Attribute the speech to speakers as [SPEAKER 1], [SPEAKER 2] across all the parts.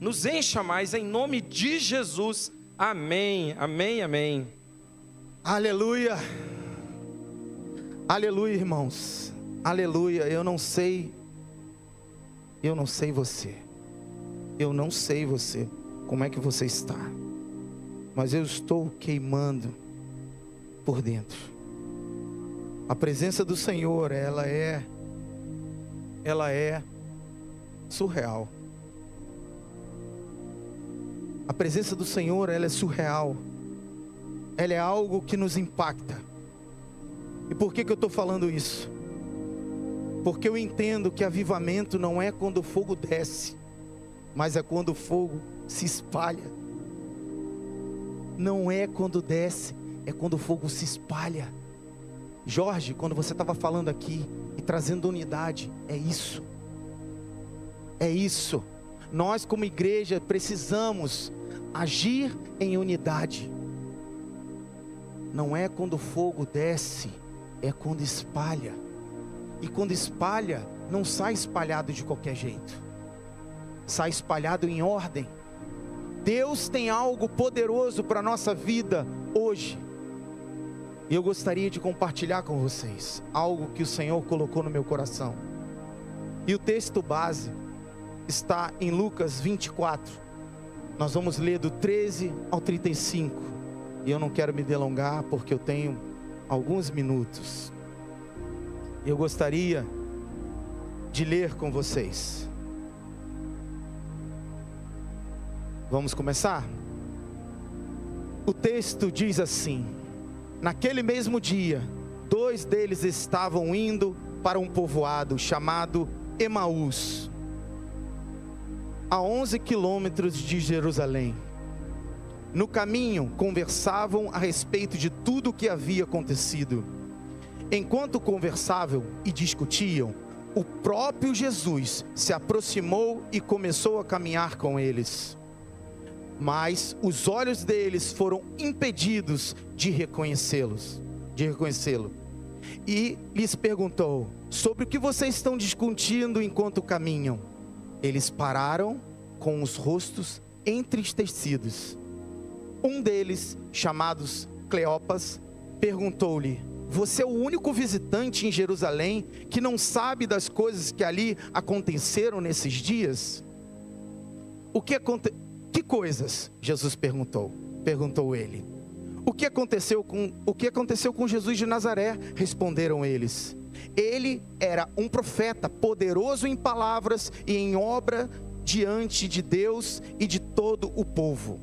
[SPEAKER 1] nos encha mais, em nome de Jesus. Amém, amém, amém.
[SPEAKER 2] Aleluia, aleluia, irmãos, aleluia. Eu não sei você, como é que você está, mas eu estou queimando por dentro. A presença do Senhor, ela é surreal. A presença do Senhor, ela é surreal. Ela é algo que nos impacta. E por que eu estou falando isso? Porque eu entendo que avivamento não é quando o fogo desce, mas é quando o fogo se espalha. Não é quando desce, é quando o fogo se espalha. Jorge, quando você estava falando aqui e trazendo unidade, é isso. É isso. Nós como igreja precisamos agir em unidade. Não é quando o fogo desce, é quando espalha. E quando espalha, não sai espalhado de qualquer jeito. Sai espalhado em ordem. Deus tem algo poderoso para a nossa vida hoje. E eu gostaria de compartilhar com vocês algo que o Senhor colocou no meu coração. E o texto base está em Lucas 24. Nós vamos ler do 13 ao 35. E eu não quero me delongar porque eu tenho alguns minutos. Eu gostaria de ler com vocês. Vamos começar? O texto diz assim: naquele mesmo dia, 2 deles estavam indo para um povoado chamado Emaús, a 11 quilômetros de Jerusalém. No caminho, conversavam a respeito de tudo o que havia acontecido. Enquanto conversavam e discutiam, o próprio Jesus se aproximou e começou a caminhar com eles. Mas os olhos deles foram impedidos de reconhecê-lo. E lhes perguntou: sobre o que vocês estão discutindo enquanto caminham? Eles pararam com os rostos entristecidos. Um deles, chamado Cleopas, perguntou-lhe: você é o único visitante em Jerusalém que não sabe das coisas que ali aconteceram nesses dias? Que coisas? Jesus perguntou ele. O que aconteceu com Jesus de Nazaré? Responderam eles. Ele era um profeta, poderoso em palavras e em obra diante de Deus e de todo o povo.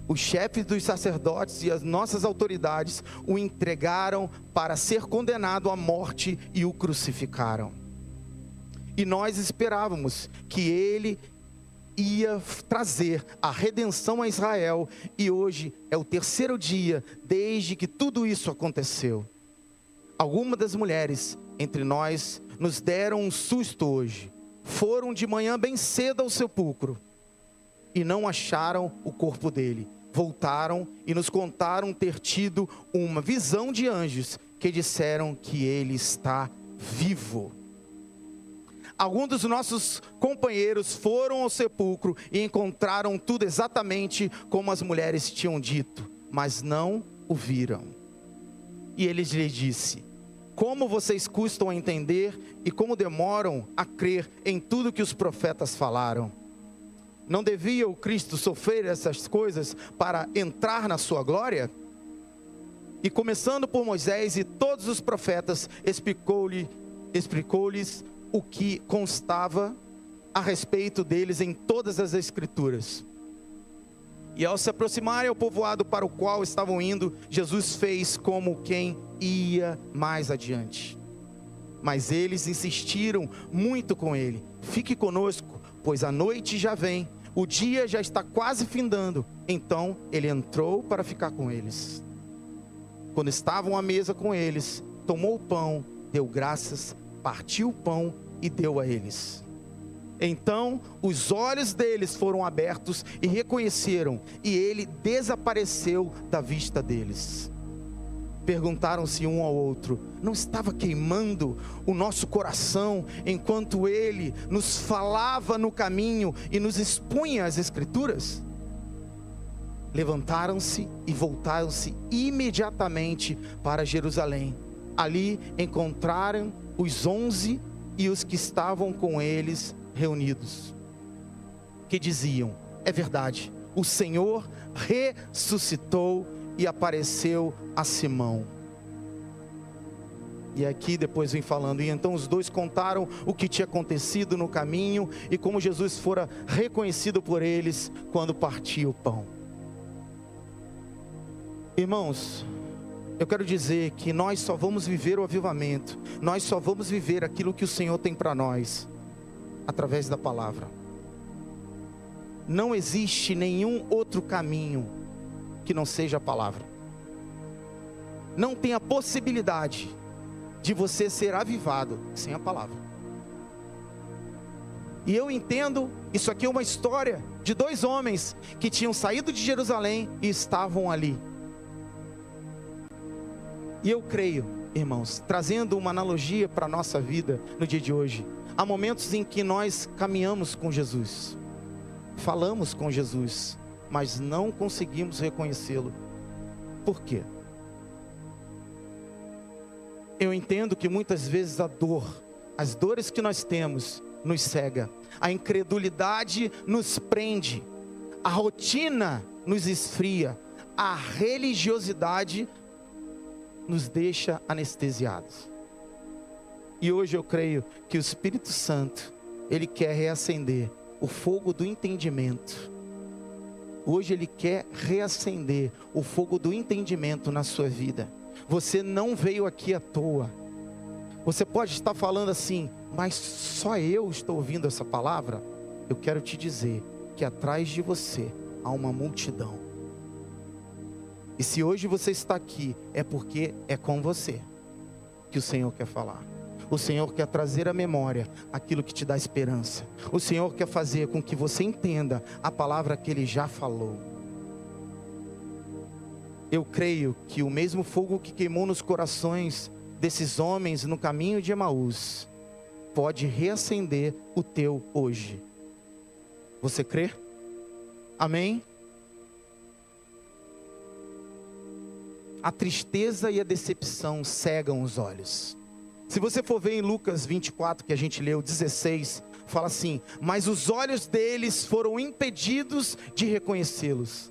[SPEAKER 2] Os chefes dos sacerdotes e as nossas autoridades o entregaram para ser condenado à morte e o crucificaram. E nós esperávamos que ele ia trazer a redenção a Israel, e hoje é o 3º dia desde que tudo isso aconteceu. Algumas das mulheres entre nós nos deram um susto hoje. Foram de manhã bem cedo ao sepulcro e não acharam o corpo dele. Voltaram e nos contaram ter tido uma visão de anjos que disseram que ele está vivo. Alguns dos nossos companheiros foram ao sepulcro e encontraram tudo exatamente como as mulheres tinham dito, mas não o viram. E ele lhe disse: como vocês custam a entender e como demoram a crer em tudo que os profetas falaram? Não devia o Cristo sofrer essas coisas para entrar na sua glória? E começando por Moisés e todos os profetas, explicou-lhes o que constava a respeito deles em todas as escrituras. E ao se aproximarem ao povoado para o qual estavam indo, Jesus fez como quem ia mais adiante. Mas eles insistiram muito com ele: fique conosco, pois a noite já vem, o dia já está quase findando. Então ele entrou para ficar com eles. Quando estavam à mesa com eles, tomou o pão, deu graças, partiu o pão e deu a eles. Então os olhos deles foram abertos e reconheceram, e ele desapareceu da vista deles. perguntaram-se um ao outro: não estava queimando o nosso coração enquanto ele nos falava no caminho e nos expunha as Escrituras? Levantaram-se e voltaram-se imediatamente para Jerusalém. Ali encontraram os 11 e os que estavam com eles reunidos, que diziam: é verdade, o Senhor ressuscitou e apareceu a Simão. E aqui depois vem falando: e então os dois contaram o que tinha acontecido no caminho e como Jesus fora reconhecido por eles quando partia o pão. Irmãos, eu quero dizer que nós só vamos viver o avivamento, nós só vamos viver aquilo que o Senhor tem para nós através da palavra. Não existe nenhum outro caminho que não seja a palavra. Não tem a possibilidade de você ser avivado sem a palavra. E eu entendo, isso aqui é uma história de 2 homens que tinham saído de Jerusalém e estavam ali. E eu creio, irmãos, trazendo uma analogia para a nossa vida no dia de hoje, há momentos em que nós caminhamos com Jesus, falamos com Jesus, mas não conseguimos reconhecê-lo. Por quê? Eu entendo que muitas vezes a dor, as dores que nós temos, nos cega, a incredulidade nos prende, a rotina nos esfria, a religiosidade nos deixa anestesiados. E hoje eu creio que o Espírito Santo, Ele quer reacender o fogo do entendimento. Hoje Ele quer reacender o fogo do entendimento na sua vida. Você não veio aqui à toa. Você pode estar falando assim: mas só eu estou ouvindo essa palavra? Eu quero te dizer que atrás de você há uma multidão. E se hoje você está aqui, é porque é com você que o Senhor quer falar. O Senhor quer trazer à memória aquilo que te dá esperança. O Senhor quer fazer com que você entenda a palavra que Ele já falou. Eu creio que o mesmo fogo que queimou nos corações desses homens no caminho de Emaús pode reacender o teu hoje. Você crê? Amém? A tristeza e a decepção cegam os olhos. Se você for ver em Lucas 24, que a gente leu, 16, fala assim: mas os olhos deles foram impedidos de reconhecê-los.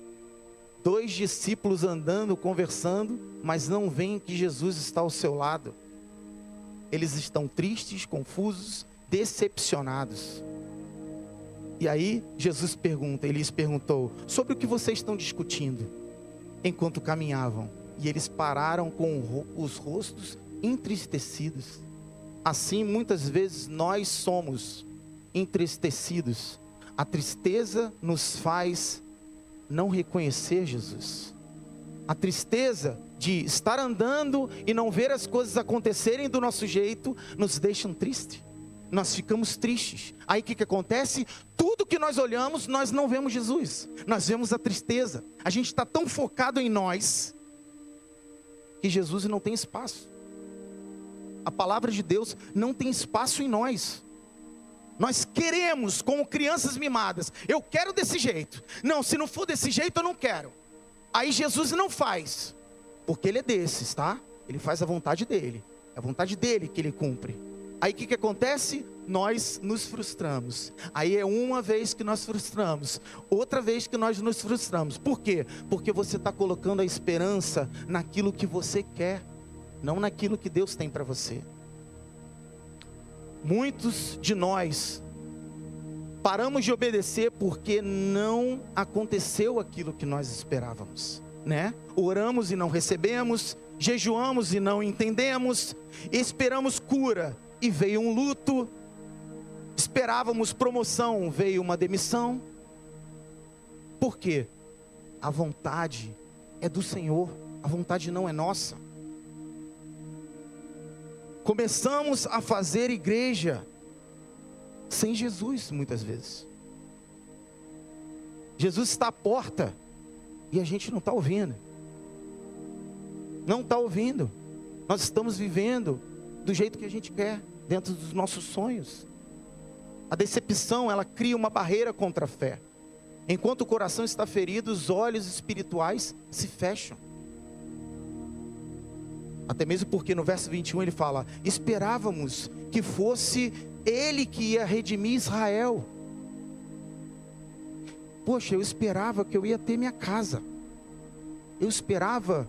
[SPEAKER 2] 2 discípulos andando, conversando, mas não veem que Jesus está ao seu lado. Eles estão tristes, confusos, decepcionados. E aí Jesus pergunta, ele lhes perguntou: sobre o que vocês estão discutindo? Enquanto caminhavam. E eles pararam com os rostos entristecidos. Assim muitas vezes nós somos entristecidos. A tristeza nos faz não reconhecer Jesus. A tristeza de estar andando e não ver as coisas acontecerem do nosso jeito nos deixam tristes. Nós ficamos tristes. Aí o que acontece? Tudo que nós olhamos, nós não vemos Jesus. Nós vemos a tristeza. A gente está tão focado em nós que Jesus não tem espaço. A palavra de Deus não tem espaço em nós. Nós queremos, como crianças mimadas: eu quero desse jeito. Não, se não for desse jeito eu não quero. Aí Jesus não faz, porque Ele é desses, tá? Ele faz a vontade dEle. É a vontade dEle que Ele cumpre. Aí o que acontece? Nós nos frustramos. Aí é uma vez que nós frustramos, outra vez que nós nos frustramos. Por quê? Porque você está colocando a esperança naquilo que você quer, não naquilo que Deus tem para você. Muitos de nós paramos de obedecer porque não aconteceu aquilo que nós esperávamos, né? Oramos e não recebemos, jejuamos e não entendemos, esperamos cura e veio um luto, esperávamos promoção, veio uma demissão. Por quê? A vontade é do Senhor, a vontade não é nossa. Começamos a fazer igreja sem Jesus muitas vezes. Jesus está à porta e a gente não está ouvindo. Não está ouvindo. Nós estamos vivendo do jeito que a gente quer, dentro dos nossos sonhos. A decepção, ela cria uma barreira contra a fé. Enquanto o coração está ferido, os olhos espirituais se fecham. Até mesmo porque no verso 21 ele fala: esperávamos que fosse Ele que ia redimir Israel. Poxa, eu esperava que eu ia ter minha casa. Eu esperava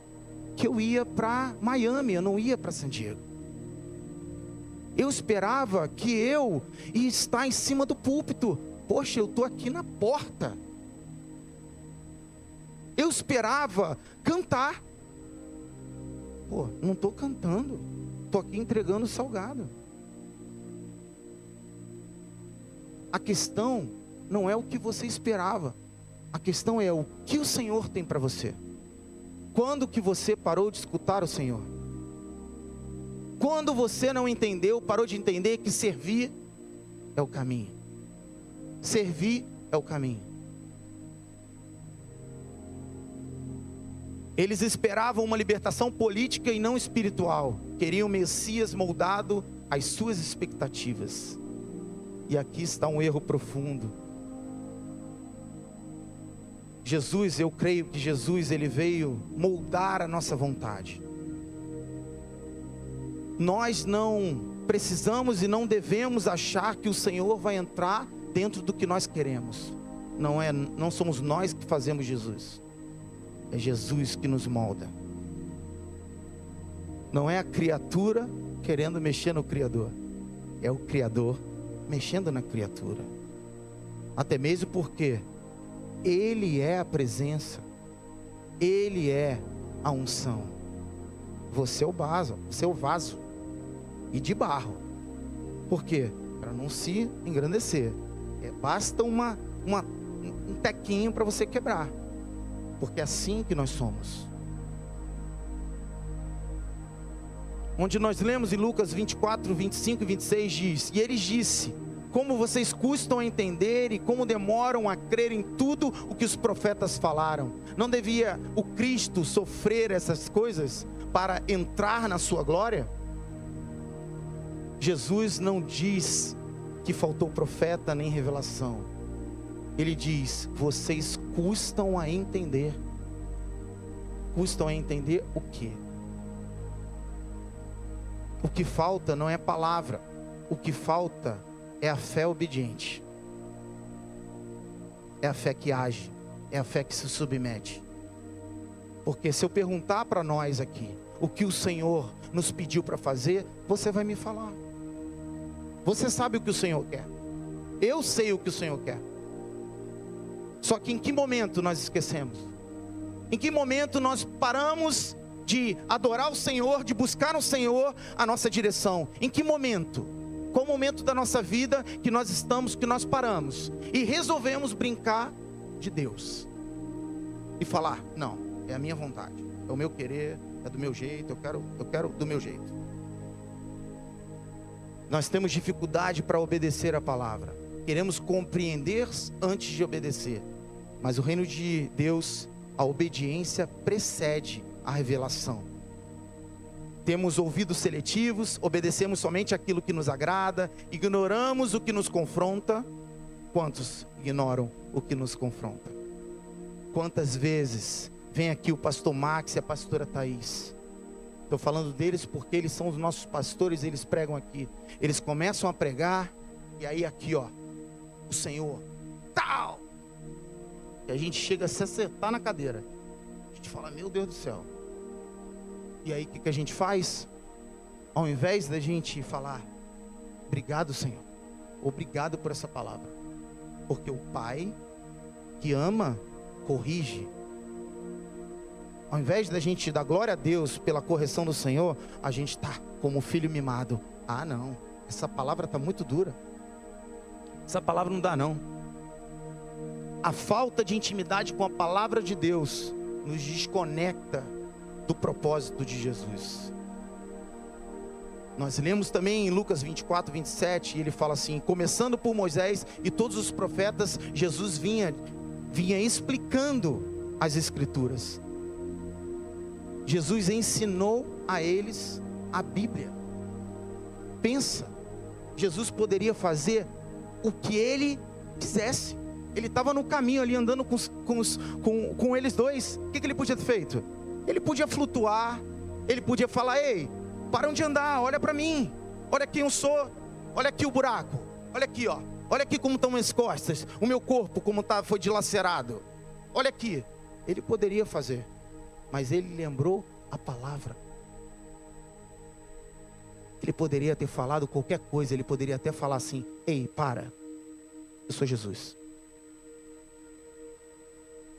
[SPEAKER 2] que eu ia para Miami, eu não ia para San Diego. Eu esperava que eu ia estar em cima do púlpito. Poxa, eu estou aqui na porta. Eu esperava cantar. Pô, não estou cantando. Estou aqui entregando salgado. A questão não é o que você esperava. A questão é o que o Senhor tem para você. Quando que você parou de escutar o Senhor? Quando você não entendeu, parou de entender que servir é o caminho. Servir é o caminho. Eles esperavam uma libertação política e não espiritual. Queriam o Messias moldado às suas expectativas. E aqui está um erro profundo. Jesus, eu creio que Jesus, ele veio moldar a nossa vontade. Nós não precisamos e não devemos achar que o Senhor vai entrar dentro do que nós queremos. Não somos nós que fazemos Jesus. É Jesus que nos molda. Não é a criatura querendo mexer no Criador. É o Criador mexendo na criatura. Até mesmo porque Ele é a presença. Ele é a unção. Você é o vaso. Você é o vaso. E de barro. Por quê? Para não se engrandecer. Basta um tequinho para você quebrar. Porque é assim que nós somos. Onde nós lemos em Lucas 24, 25 e 26 diz: e ele disse: como vocês custam a entender e como demoram a crer em tudo o que os profetas falaram. Não devia o Cristo sofrer essas coisas para entrar na sua glória? Jesus não diz que faltou profeta nem revelação. Ele diz: vocês custam a entender. Custam a entender o quê? O que falta não é palavra. O que falta é a fé obediente. É a fé que age. É a fé que se submete. Porque se eu perguntar para nós aqui o que o Senhor nos pediu para fazer, você vai me falar. Você sabe o que o Senhor quer. Eu sei o que o Senhor quer. Só que em que momento nós esquecemos? Em que momento nós paramos de adorar o Senhor, de buscar o Senhor a nossa direção? Em que momento? Qual o momento da nossa vida que nós estamos, que nós paramos e resolvemos brincar de Deus? E falar: não, é a minha vontade, é o meu querer, é do meu jeito, eu quero do meu jeito. Nós temos dificuldade para obedecer a palavra. Queremos compreender antes de obedecer. Mas o reino de Deus, a obediência precede a revelação. Temos ouvidos seletivos, obedecemos somente aquilo que nos agrada, ignoramos o que nos confronta. Quantos ignoram o que nos confronta? Quantas vezes vem aqui o pastor Max e a pastora Thaís? Estou falando deles porque eles são os nossos pastores, eles pregam aqui. Eles começam a pregar, e aí aqui ó, o Senhor, tal. E a gente chega a se acertar na cadeira. A gente fala: meu Deus do céu. E aí o que a gente faz? Ao invés da gente falar: obrigado, Senhor, obrigado por essa palavra. Porque o Pai que ama, corrige. Ao invés da gente dar glória a Deus pela correção do Senhor, a gente está como filho mimado. Ah não, essa palavra está muito dura. Essa palavra não dá não. A falta de intimidade com a palavra de Deus nos desconecta do propósito de Jesus. Nós lemos também em Lucas 24, 27, e ele fala assim: começando por Moisés e todos os profetas, Jesus vinha explicando as Escrituras. Jesus ensinou a eles a Bíblia. Pensa, Jesus poderia fazer o que ele quisesse. Ele estava no caminho ali, andando com eles dois. O que ele podia ter feito? Ele podia flutuar, ele podia falar: ei, param de andar, olha para mim, olha quem eu sou, olha aqui o buraco, olha aqui, ó, olha aqui como estão minhas costas, o meu corpo como foi dilacerado, olha aqui. Ele poderia fazer, mas ele lembrou a palavra. Ele poderia ter falado qualquer coisa, ele poderia até falar assim: ei, para, eu sou Jesus.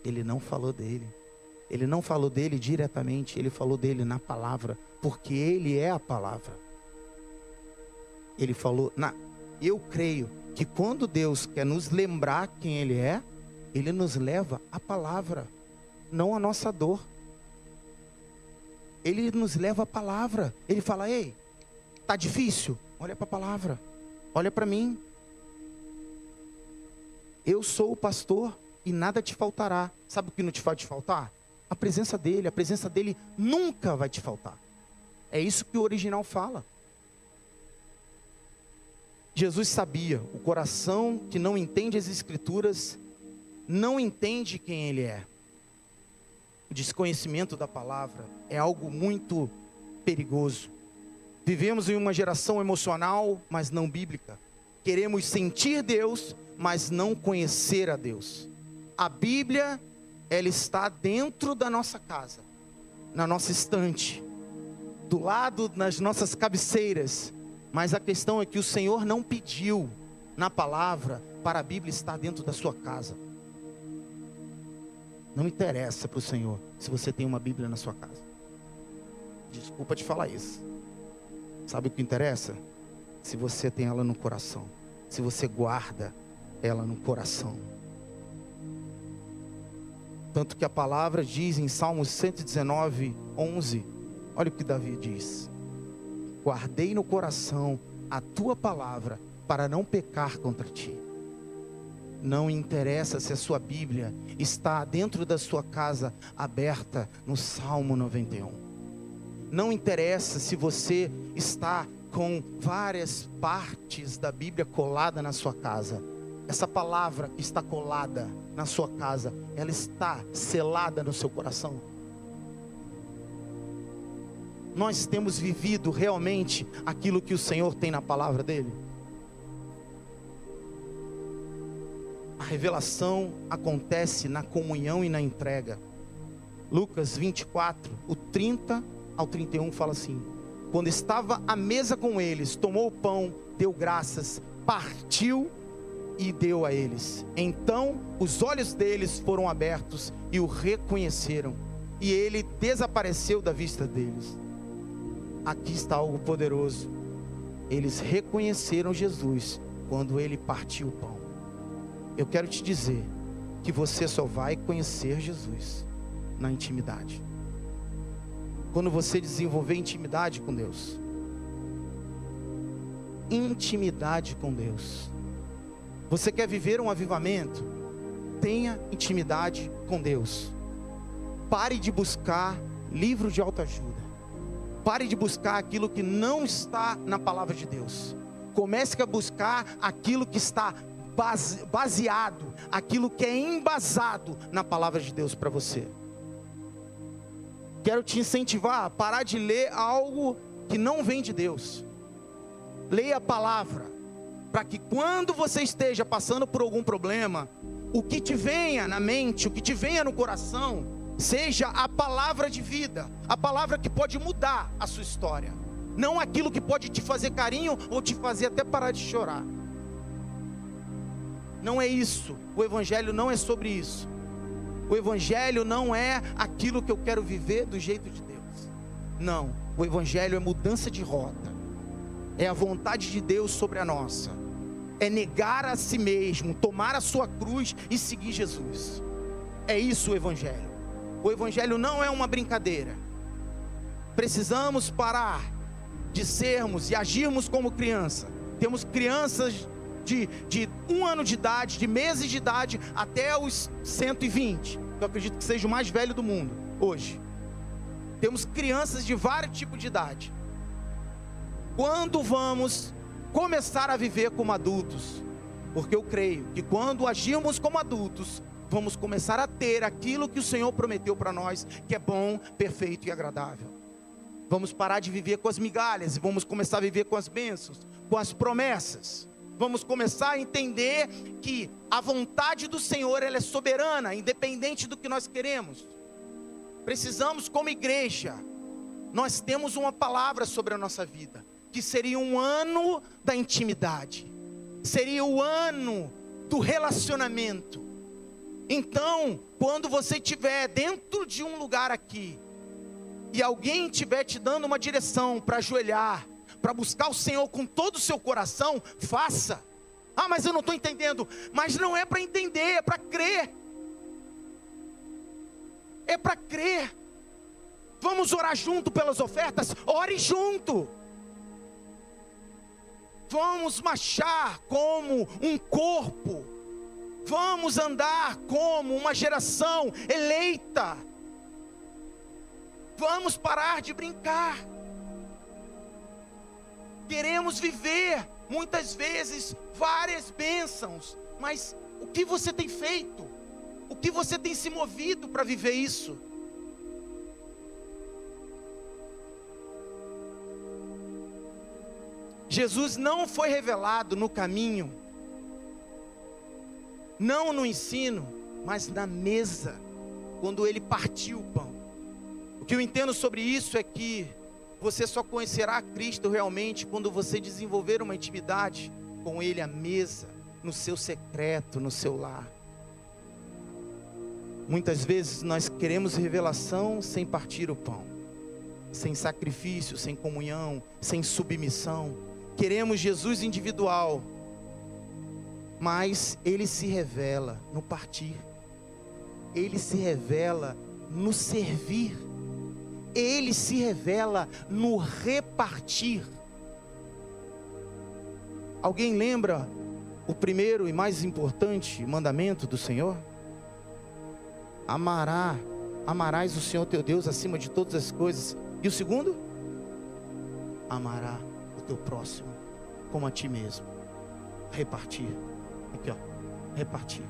[SPEAKER 2] Ele não falou dele. Ele não falou dele diretamente, ele falou dele na palavra, porque ele é a palavra. Ele falou, eu creio que quando Deus quer nos lembrar quem ele é, ele nos leva à palavra, não à nossa dor. Ele nos leva à palavra. Ele fala: ei, tá difícil? Olha para a palavra, olha para mim. Eu sou o pastor e nada te faltará. Sabe o que não te vai te faltar? A presença dele nunca vai te faltar. É isso que o original fala. Jesus sabia, o coração que não entende as Escrituras, não entende quem ele é. O desconhecimento da palavra é algo muito perigoso. Vivemos em uma geração emocional, mas não bíblica. Queremos sentir Deus, mas não conhecer a Deus. A Bíblia, ela está dentro da nossa casa, na nossa estante, do lado nas nossas cabeceiras, mas a questão é que o Senhor não pediu na palavra para a Bíblia estar dentro da sua casa. Não interessa para o Senhor se você tem uma Bíblia na sua casa. Desculpa te falar isso. Sabe o que interessa? Se você tem ela no coração, se você guarda ela no coração. Tanto que a palavra diz em Salmos 119, 11, olha o que Davi diz: guardei no coração a tua palavra para não pecar contra ti. Não interessa se a sua Bíblia está dentro da sua casa aberta no Salmo 91. Não interessa se você está com várias partes da Bíblia colada na sua casa. Essa palavra que está colada na sua casa, ela está selada no seu coração. Nós temos vivido realmente aquilo que o Senhor tem na palavra dele? A revelação acontece na comunhão e na entrega. Lucas 24, o 30 ao 31 fala assim: quando estava à mesa com eles, tomou o pão, deu graças, partiu e deu a eles. Então os olhos deles foram abertos e o reconheceram, e ele desapareceu da vista deles. Aqui está algo poderoso. Eles reconheceram Jesus quando ele partiu o pão. Eu quero te dizer que você só vai conhecer Jesus na intimidade. Quando você desenvolver intimidade com Deus. Intimidade com Deus. Você quer viver um avivamento? Tenha intimidade com Deus. Pare de buscar livro de autoajuda. Pare de buscar aquilo que não está na palavra de Deus. Comece a buscar aquilo que está baseado, aquilo que é embasado na palavra de Deus para você. Quero te incentivar a parar de ler algo que não vem de Deus. Leia a palavra, para que quando você esteja passando por algum problema, o que te venha na mente, o que te venha no coração, seja a palavra de vida, a palavra que pode mudar a sua história, não aquilo que pode te fazer carinho ou te fazer até parar de chorar. Não é isso, o Evangelho não é sobre isso. O Evangelho não é aquilo que eu quero viver do jeito de Deus. Não, o Evangelho é mudança de rota, é a vontade de Deus sobre a nossa, é negar a si mesmo, tomar a sua cruz e seguir Jesus. É isso o Evangelho. O Evangelho não é uma brincadeira. Precisamos parar de sermos e agirmos como criança. Temos crianças de 1 ano de idade, de meses de idade, até os 120. Eu acredito que seja o mais velho do mundo hoje. temos crianças de vários tipos de idade. Quando vamos começar a viver como adultos? Porque eu creio que quando agimos como adultos, vamos começar a ter aquilo que o Senhor prometeu para nós, que é bom, perfeito e agradável. Vamos parar de viver com as migalhas e vamos começar a viver com as bênçãos, com as promessas. Vamos começar a entender que a vontade do Senhor, ela é soberana, independente do que nós queremos. Precisamos, como igreja, nós temos uma palavra sobre a nossa vida, que seria um ano da intimidade, seria o ano do relacionamento. Então, quando você estiver dentro de um lugar aqui, e alguém estiver te dando uma direção para ajoelhar, para buscar o Senhor com todo o seu coração, faça. Ah, mas eu não estou entendendo. Mas não é para entender, é para crer. É para crer. Vamos orar junto pelas ofertas? Ore junto. Vamos marchar como um corpo. Vamos andar como uma geração eleita. Vamos parar de brincar. Queremos viver, muitas vezes, várias bênçãos. Mas o que você tem feito? O que você tem se movido para viver isso? Jesus não foi revelado no caminho, não no ensino, mas na mesa, quando ele partiu o pão. O que eu entendo sobre isso é que você só conhecerá Cristo realmente quando você desenvolver uma intimidade com Ele à mesa, no seu secreto, no seu lar. Muitas vezes nós queremos revelação sem partir o pão, sem sacrifício, sem comunhão, sem submissão. Queremos Jesus individual, mas Ele se revela no partir, Ele se revela no servir, Ele se revela no repartir. Alguém lembra o primeiro e mais importante mandamento do Senhor? Amarás o Senhor teu Deus acima de todas as coisas. E o segundo? Amará o teu próximo como a ti mesmo. Repartir. Aqui ó, repartir.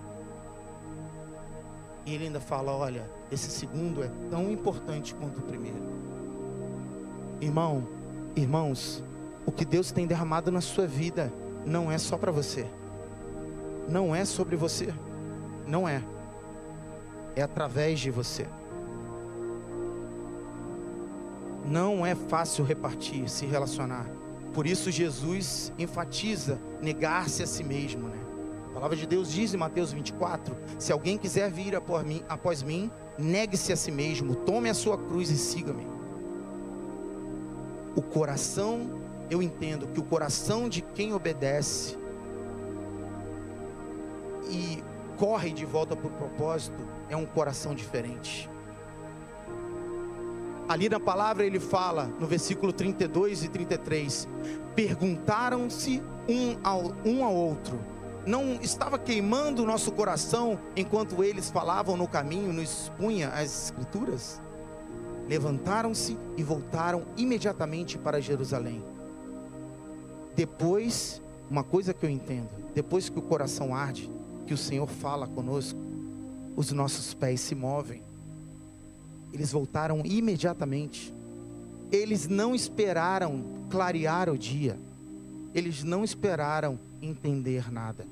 [SPEAKER 2] E ele ainda fala, olha, esse segundo é tão importante quanto o primeiro. Irmãos, o que Deus tem derramado na sua vida não é só para você. Não é sobre você. Não é. É através de você. Não é fácil repartir, se relacionar. Por isso Jesus enfatiza negar-se a si mesmo, né? A palavra de Deus diz em Mateus 24, se alguém quiser vir após mim, negue-se a si mesmo, tome a sua cruz e siga-me. O coração, eu entendo que o coração de quem obedece e corre de volta para o propósito, é um coração diferente. Ali na palavra ele fala, no versículo 32 e 33, perguntaram-se um ao outro, não estava queimando o nosso coração, enquanto eles falavam no caminho, nos expunha as escrituras? Levantaram-se e voltaram imediatamente para Jerusalém. Depois, uma coisa que eu entendo, depois que o coração arde, que o Senhor fala conosco, os nossos pés se movem. Eles voltaram imediatamente. Eles não esperaram clarear o dia. Eles não esperaram entender nada.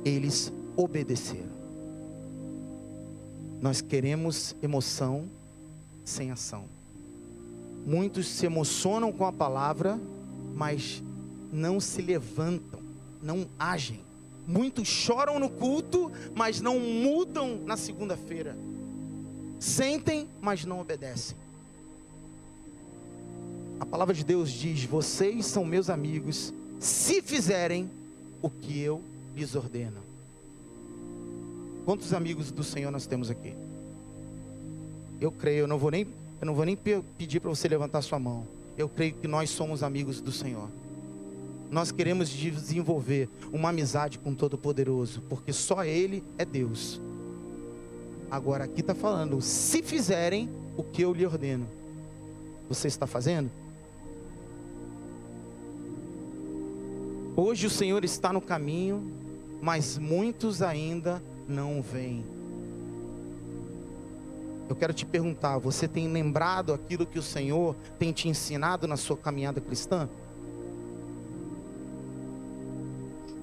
[SPEAKER 2] Eles obedeceram. Nós queremos emoção sem ação. Muitos se emocionam com a palavra, mas não se levantam, não agem. Muitos choram no culto, mas não mudam na segunda-feira. Sentem, mas não obedecem. A palavra de Deus diz, vocês são meus amigos, se fizerem o que eu lhes ordeno. Quantos amigos do Senhor nós temos aqui? Eu creio, eu não vou nem pedir para você levantar sua mão. Eu creio que nós somos amigos do Senhor. Nós queremos desenvolver uma amizade com o Todo-Poderoso, porque só Ele é Deus. Agora aqui está falando, se fizerem o que eu lhe ordeno. você está fazendo? Hoje o Senhor está no caminho, mas muitos ainda não vêm. Eu quero te perguntar, você tem lembrado aquilo que o Senhor tem te ensinado na sua caminhada cristã?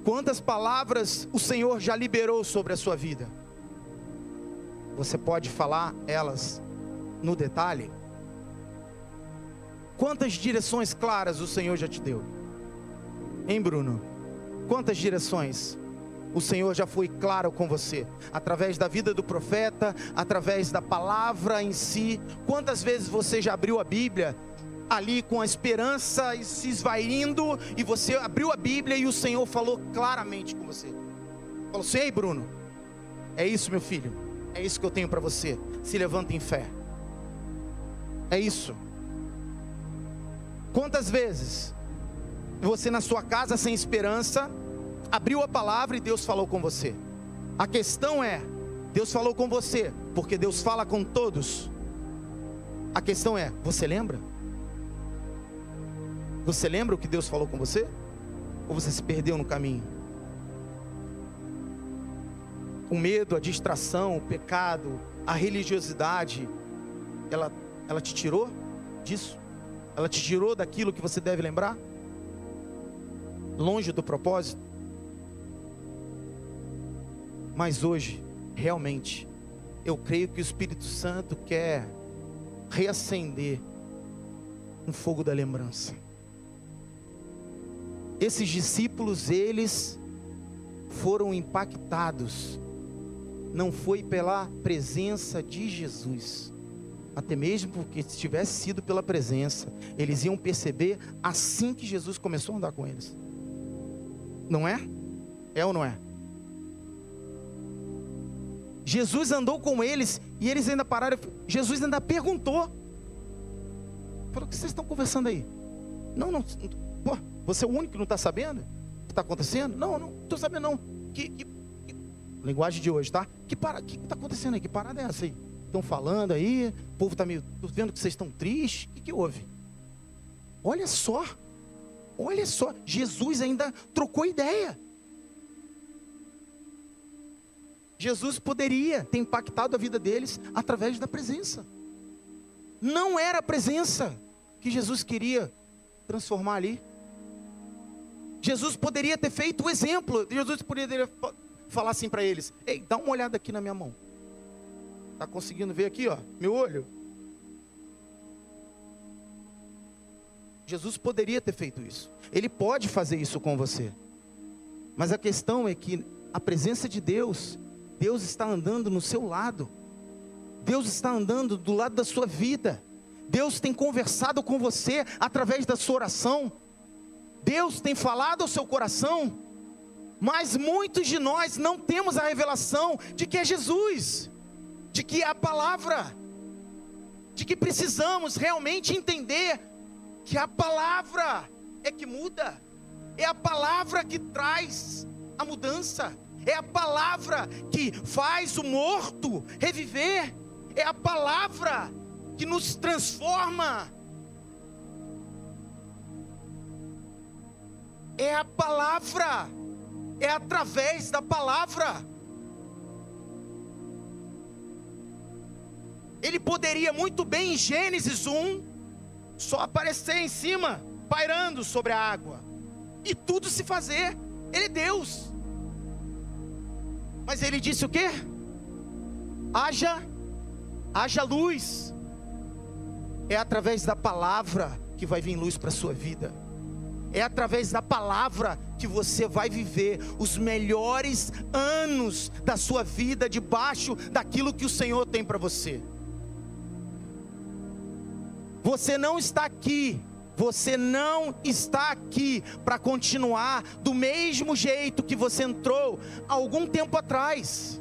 [SPEAKER 2] Quantas palavras o Senhor já liberou sobre a sua vida? Você pode falar elas no detalhe? Quantas direções claras o Senhor já te deu? Hein, Bruno? Quantas direções o Senhor já foi claro com você? Através da vida do profeta, através da palavra em si. Quantas vezes você já abriu a Bíblia ali com a esperança e se esvaindo, e você abriu a Bíblia e o Senhor falou claramente com você? Falou assim: ei, Bruno, é isso, meu filho, é isso que eu tenho para você. Se levanta em fé. É isso. Quantas vezes você na sua casa sem esperança abriu a palavra e Deus falou com você? A questão é, Deus falou com você, porque Deus fala com todos. A questão é, você lembra? Você lembra o que Deus falou com você? Ou você se perdeu no caminho? O medo, a distração, o pecado, a religiosidade, ela te tirou disso? Ela te tirou daquilo que você deve lembrar? Longe do propósito? Mas hoje, realmente, eu creio que o Espírito Santo quer reacender um fogo da lembrança. Esses discípulos, eles foram impactados, não foi pela presença de Jesus, até mesmo porque se tivesse sido pela presença, eles iam perceber assim que Jesus começou a andar com eles. Não é? É ou não é? Jesus andou com eles e eles ainda pararam. Jesus ainda perguntou. Falou: o que vocês estão conversando aí? Não, pô, você é o único que não está sabendo o que está acontecendo? Não estou sabendo não. Linguagem de hoje, tá? Que está acontecendo aí? Que parada é essa aí? Estão falando aí, o povo está meio, tô vendo que vocês estão tristes. O que houve? Olha só, Jesus ainda trocou ideia. Jesus poderia ter impactado a vida deles através da presença. Não era a presença que Jesus queria transformar ali. Jesus poderia ter feito o exemplo. Jesus poderia falar assim para eles: ei, dá uma olhada aqui na minha mão. Está conseguindo ver aqui, ó, meu olho? Jesus poderia ter feito isso. Ele pode fazer isso com você. Mas a questão é que a presença de Deus, Deus está andando no seu lado. Deus está andando do lado da sua vida. Deus tem conversado com você através da sua oração. Deus tem falado ao seu coração. Mas muitos de nós não temos a revelação de que é Jesus, de que é a palavra, de que precisamos realmente entender que a palavra é que muda, é a palavra que traz a mudança, é a palavra que faz o morto reviver, é a palavra que nos transforma, é a palavra, é através da palavra. Ele poderia muito bem em Gênesis 1 só aparecer em cima, pairando sobre a água, e tudo se fazer. Ele é Deus. Mas ele disse o quê? Haja luz. É através da palavra que vai vir luz para a sua vida. É através da palavra que você vai viver os melhores anos da sua vida debaixo daquilo que o Senhor tem para você. Você não está aqui para continuar do mesmo jeito que você entrou há algum tempo atrás.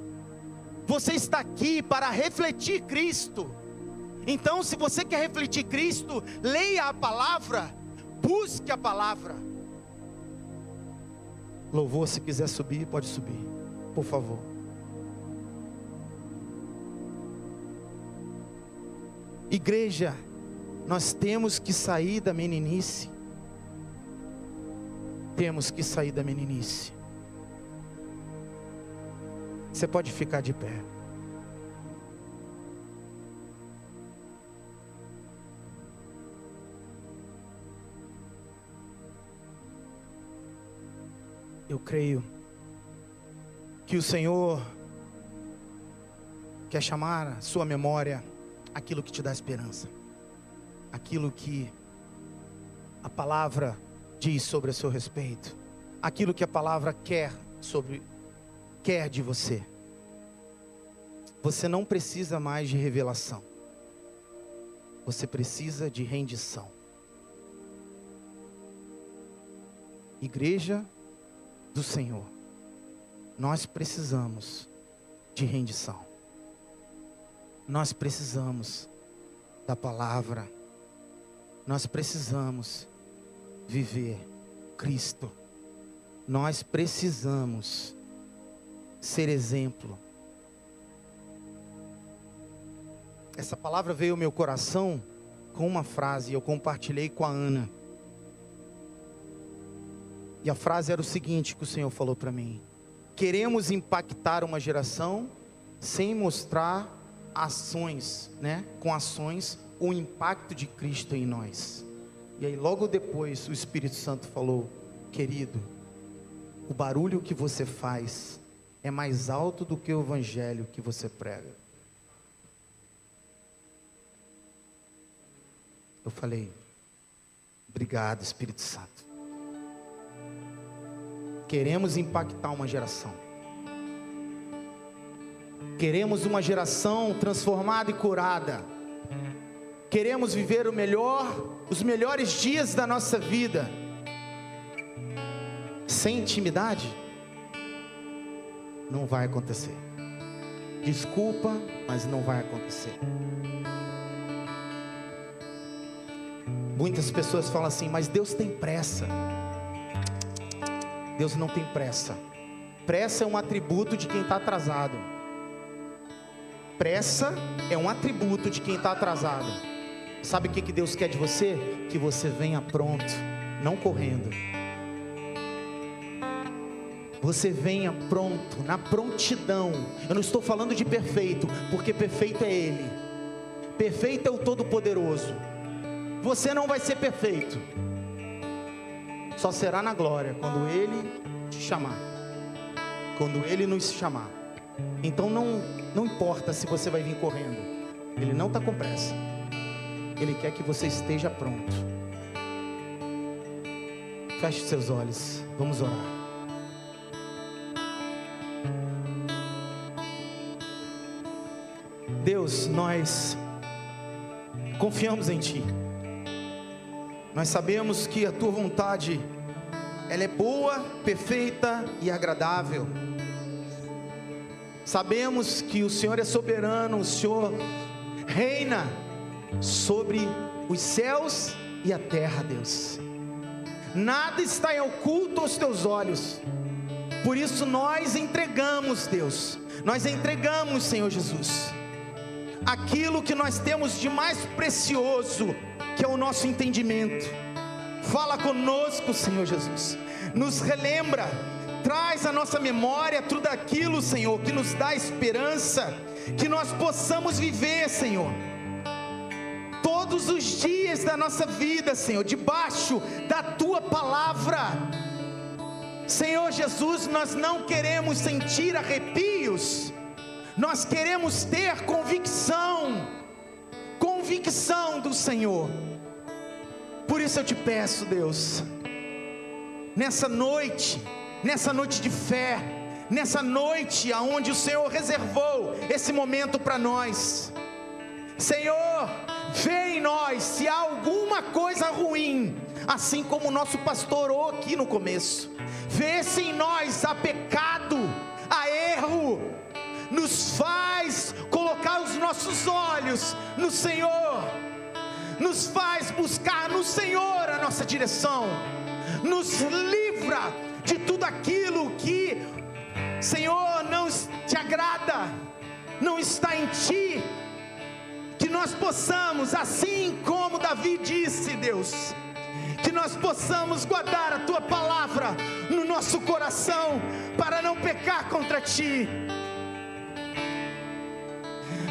[SPEAKER 2] Você está aqui para refletir Cristo. Então, se você quer refletir Cristo, leia a palavra, busque a palavra. Louvor, se quiser subir, pode subir, por favor. Igreja, Nós temos que sair da meninice. Temos que sair da meninice. Você pode ficar de pé. Eu creio que o Senhor quer chamar à sua memória aquilo que te dá esperança, aquilo que a palavra diz sobre o seu respeito, aquilo que a palavra quer de você. Você não precisa mais de revelação, você precisa de rendição. Igreja do Senhor, nós precisamos de rendição. Nós precisamos da palavra. Nós precisamos viver Cristo. Nós precisamos ser exemplo. Essa palavra veio ao meu coração com uma frase, eu compartilhei com a Ana. E a frase era o seguinte que o Senhor falou para mim: queremos impactar uma geração sem mostrar ações, com ações, o impacto de Cristo em nós. E aí logo depois o Espírito Santo falou: querido, o barulho que você faz é mais alto do que o evangelho que você prega. Eu falei: obrigado, Espírito Santo. Queremos impactar uma geração. Queremos uma geração transformada e curada. Queremos viver os melhores dias da nossa vida. Sem intimidade, não vai acontecer. Desculpa, mas não vai acontecer. Muitas pessoas falam assim: mas Deus tem pressa. Deus não tem pressa. Pressa é um atributo de quem está atrasado. Pressa é um atributo de quem está atrasado. Sabe o que Deus quer de você? Que você venha pronto, não correndo. Você venha pronto, na prontidão. Eu não estou falando de perfeito, porque perfeito é Ele. Perfeito é o Todo-Poderoso. Você não vai ser perfeito. Só será na glória quando Ele te chamar. Quando Ele nos chamar. Então não importa se você vai vir correndo. Ele não está com pressa. Ele quer que você esteja pronto. Feche seus olhos. Vamos orar. Deus, nós confiamos em Ti. Nós sabemos que a Tua vontade, ela é boa, perfeita e agradável. Sabemos que o Senhor é soberano, o Senhor reina sobre os céus e a terra, Deus. Nada está em oculto aos Teus olhos. Por isso nós entregamos, Deus. Nós entregamos, Senhor Jesus, aquilo que nós temos de mais precioso, que é o nosso entendimento. Fala conosco, Senhor Jesus. Nos relembra, traz à nossa memória tudo aquilo, Senhor, que nos dá esperança, que nós possamos viver, Senhor, todos os dias da nossa vida, Senhor, debaixo da Tua palavra. Senhor Jesus, nós não queremos sentir arrepios, nós queremos ter convicção do Senhor. Por isso eu te peço, Deus, nessa noite de fé, nessa noite aonde o Senhor reservou esse momento para nós, Senhor, vê em nós se há alguma coisa ruim, assim como o nosso pastor orou aqui no começo. Vê se em nós há pecado, há erro. Nos faz colocar os nossos olhos no Senhor, nos faz buscar no Senhor a nossa direção, nos livra de tudo aquilo que, Senhor, não te agrada, não está em Ti, que nós nós possamos, assim como Davi disse, Deus, que nós possamos guardar a Tua palavra no nosso coração, para não pecar contra Ti.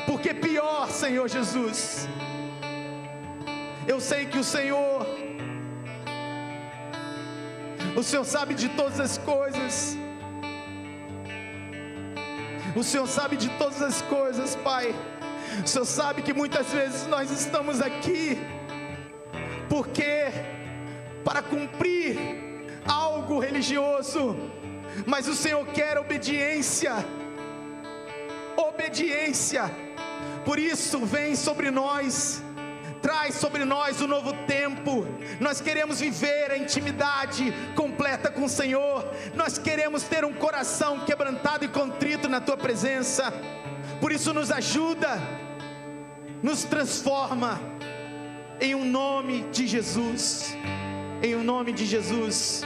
[SPEAKER 2] Porque pior, Senhor Jesus, eu sei que o Senhor sabe de todas as coisas. O Senhor sabe de todas as coisas, Pai. O Senhor sabe que muitas vezes nós estamos aqui porque para cumprir algo religioso, mas o Senhor quer obediência. Obediência. Por isso vem sobre nós, traz sobre nós um novo tempo. Nós queremos viver a intimidade completa com o Senhor. Nós queremos ter um coração quebrantado e contrito na Tua presença. Por isso nos ajuda, nos transforma, em um nome de Jesus. Em um nome de Jesus.